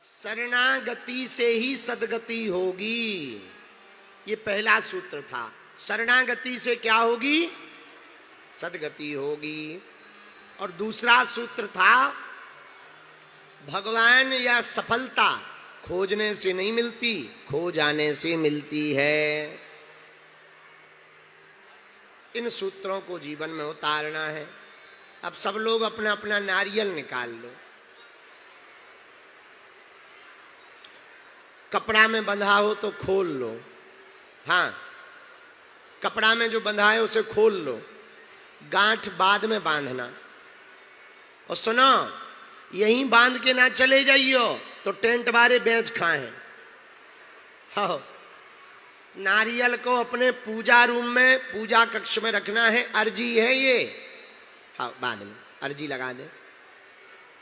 शरणागति से ही सद्गति होगी। ये पहला सूत्र था। शरणागति से क्या होगी? सद्गति होगी। और दूसरा सूत्र था भगवान या सफलता खोजने से नहीं मिलती, खो जाने से मिलती है। इन सूत्रों को जीवन में उतारना है। अब सब लोग अपना अपना नारियल निकाल लो। कपड़ा में बंधा हो तो खोल लो। हाँ, कपड़ा में जो बंधा है उसे खोल लो, गांठ बाद में बांधना। और सुनो, यहीं बांध के ना चले जाइयो तो टेंट वाले बेच खाएं। हो, नारियल को अपने पूजा रूम में, पूजा कक्ष में रखना है। अर्जी है ये। हाँ, बाद में अर्जी लगा दे।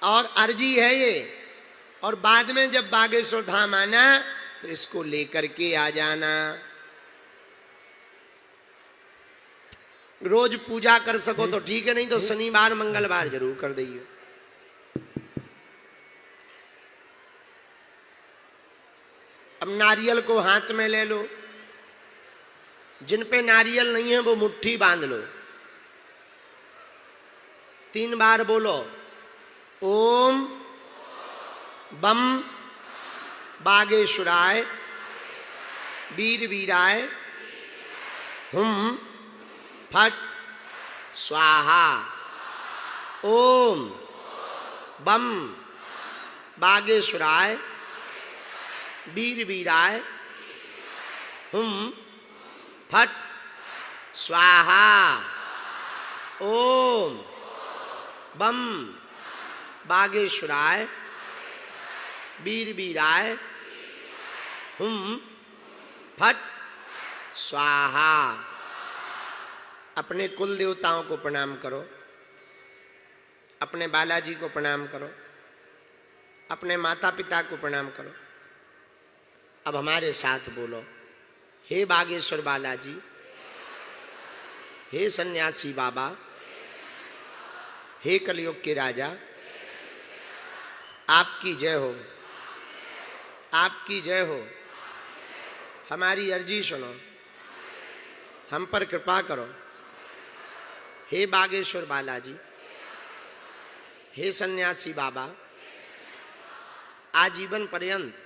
और अर्जी है ये। और बाद में जब बागेश्वर धाम आना तो इसको लेकर के आ जाना। रोज पूजा कर सको तो ठीक है, नहीं तो शनिवार मंगलवार जरूर कर दइए। अब नारियल को हाथ में ले लो। जिन पे नारियल नहीं है वो मुट्ठी बांध लो। 3 बार बोलो, ओम बम बागेश्वराय वीर वीराय हुम फट स्वाहा। ओम बम बागेश्वराय वीर वीराय हुम फट स्वाहा। ओम बम बागेश्वराय वीर वीराय हुम फट स्वाहा। अपने कुल देवताओं को प्रणाम करो, अपने बालाजी को प्रणाम करो, अपने माता पिता को प्रणाम करो। अब हमारे साथ बोलो, हे बागेश्वर बालाजी, हे सन्यासी बाबा, हे कलयुग के राजा, आपकी जय हो, आपकी जय हो। हमारी अर्जी सुनो, हम पर कृपा करो। हे बागेश्वर बालाजी, हे सन्यासी बाबा, आजीवन पर्यंत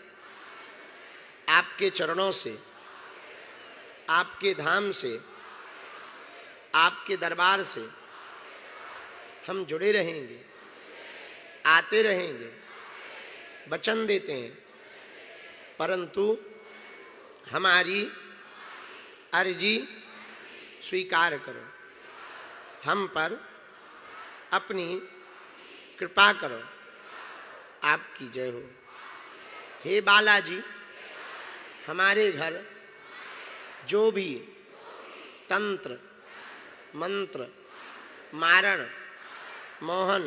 आपके चरणों से, आपके धाम से, आपके दरबार से हम जुड़े रहेंगे, आते रहेंगे, वचन देते हैं। परंतु हमारी अर्जी स्वीकार करो, हम पर अपनी कृपा करो। आपकी जय हो। हे बालाजी, हमारे घर जो भी तंत्र मंत्र मारण मोहन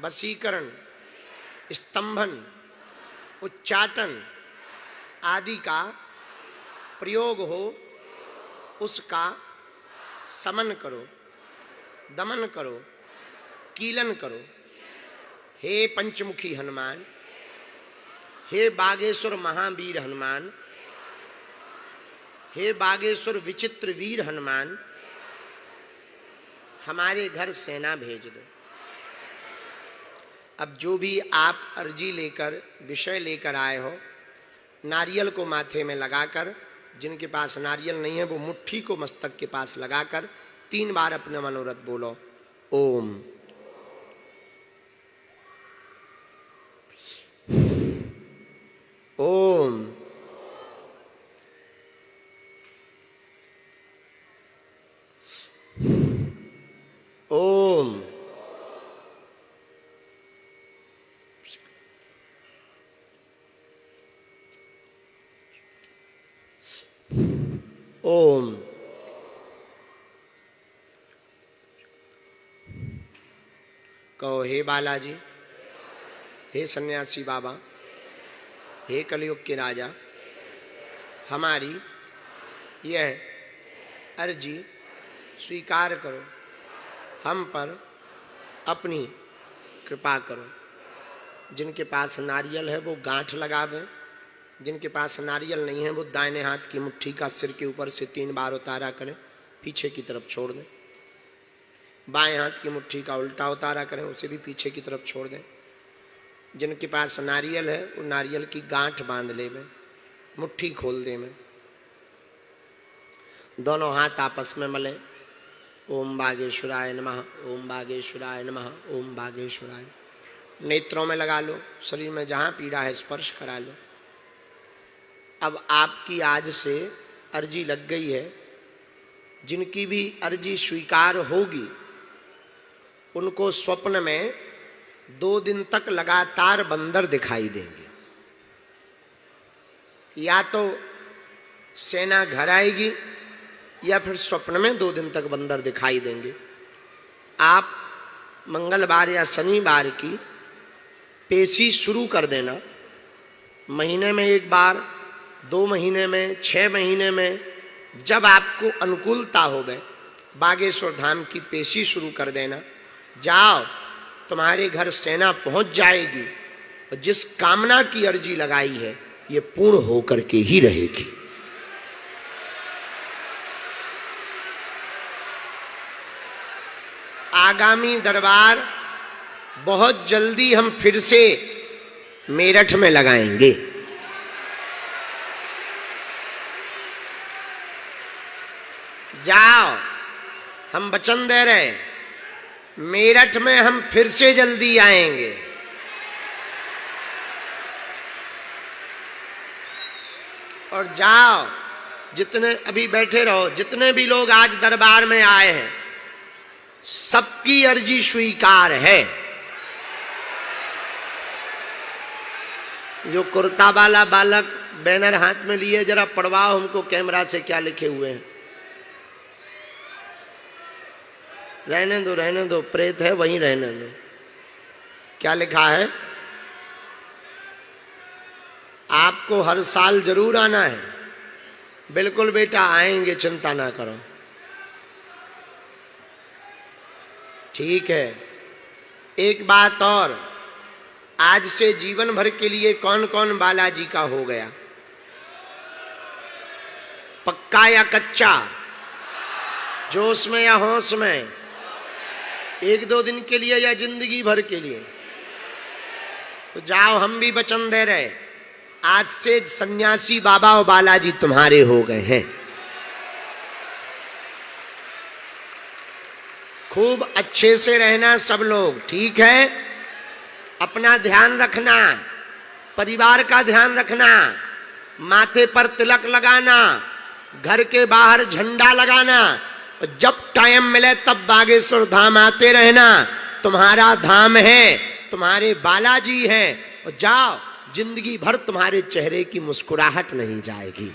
वशीकरण स्तंभन उच्चाटन आदि का प्रयोग हो, उसका समन करो, दमन करो, कीलन करो। हे पंचमुखी हनुमान, हे बागेश्वर महावीर हनुमान, हे बागेश्वर विचित्र वीर हनुमान, हमारे घर सेना भेज दो। अब जो भी आप अर्जी लेकर, विषय लेकर आए हो, नारियल को माथे में लगाकर, जिनके पास नारियल नहीं है वो मुट्ठी को मस्तक के पास लगाकर 3 बार अपने मनोरथ बोलो। ओम ओम ओम ओम। कहो, हे बालाजी, हे सन्यासी बाबा, हे कलयुग के राजा, हमारी यह अर्जी स्वीकार करो, हम पर अपनी कृपा करो। जिनके पास नारियल है वो गांठ लगावे, जिनके पास नारियल नहीं है वो दाहिने हाथ की मुट्ठी का सिर के ऊपर से 3 बार उतारा करें, पीछे की तरफ छोड़ दें। बाएं हाथ की मुट्ठी का उल्टा उतारा करें, उसे भी पीछे की तरफ छोड़ दें। जिनके पास नारियल है वो नारियल की गांठ बांध ले में, मुट्ठी खोल दे में, दोनों हाथ आपस में मले। ओम बागेश्वराय नमः, ओम बागेश्वराय नमः, ओम बागेश्वराय। नेत्रों में लगा लो, शरीर में जहाँ पीड़ा है स्पर्श करा लो। अब आपकी आज से अर्जी लग गई है, जिनकी भी अर्जी स्वीकार होगी उनको स्वप्न में 2 दिन तक लगातार बंदर दिखाई देंगे। या तो सेना घर आएगी या फिर स्वप्न में 2 दिन तक बंदर दिखाई देंगे। आप मंगलवार या शनिवार की पेशी शुरू कर देना, महीने में 1 बार, 2 महीने में, 6 महीने में, जब आपको अनुकूलता हो गए बागेश्वर धाम की पेशी शुरू कर देना। जाओ, तुम्हारे घर सेना पहुंच जाएगी और जिस कामना की अर्जी लगाई है ये पूर्ण होकर के ही रहेगी। आगामी दरबार बहुत जल्दी हम फिर से मेरठ में लगाएंगे। जाओ, हम वचन दे रहे, मेरठ में हम फिर से जल्दी आएंगे। और जाओ, जितने अभी बैठे रहो, जितने भी लोग आज दरबार में आए हैं सबकी अर्जी स्वीकार है। जो कुर्ता वाला बालक बैनर हाथ में लिए जरा पढ़वाओ हमको कैमरा से, क्या लिखे हुए हैं। रहने दो, रहने दो, प्रेत है वहीं रहने दो। क्या लिखा है? आपको हर साल जरूर आना है। बिल्कुल बेटा, आएंगे, चिंता ना करो। ठीक है। एक बात और, आज से जीवन भर के लिए कौन कौन बालाजी का हो गया? पक्का या कच्चा? जोश में या होश में? 1-2 दिन के लिए या जिंदगी भर के लिए? तो जाओ, हम भी वचन दे रहे, आज से सन्यासी बाबा और बालाजी तुम्हारे हो गए हैं। खूब अच्छे से रहना सब लोग, ठीक है? अपना ध्यान रखना, परिवार का ध्यान रखना, माथे पर तिलक लगाना, घर के बाहर झंडा लगाना, और जब टाइम मिले तब बागेश्वर धाम आते रहना। तुम्हारा धाम है, तुम्हारे बालाजी हैं। और जाओ, जिंदगी भर तुम्हारे चेहरे की मुस्कुराहट नहीं जाएगी।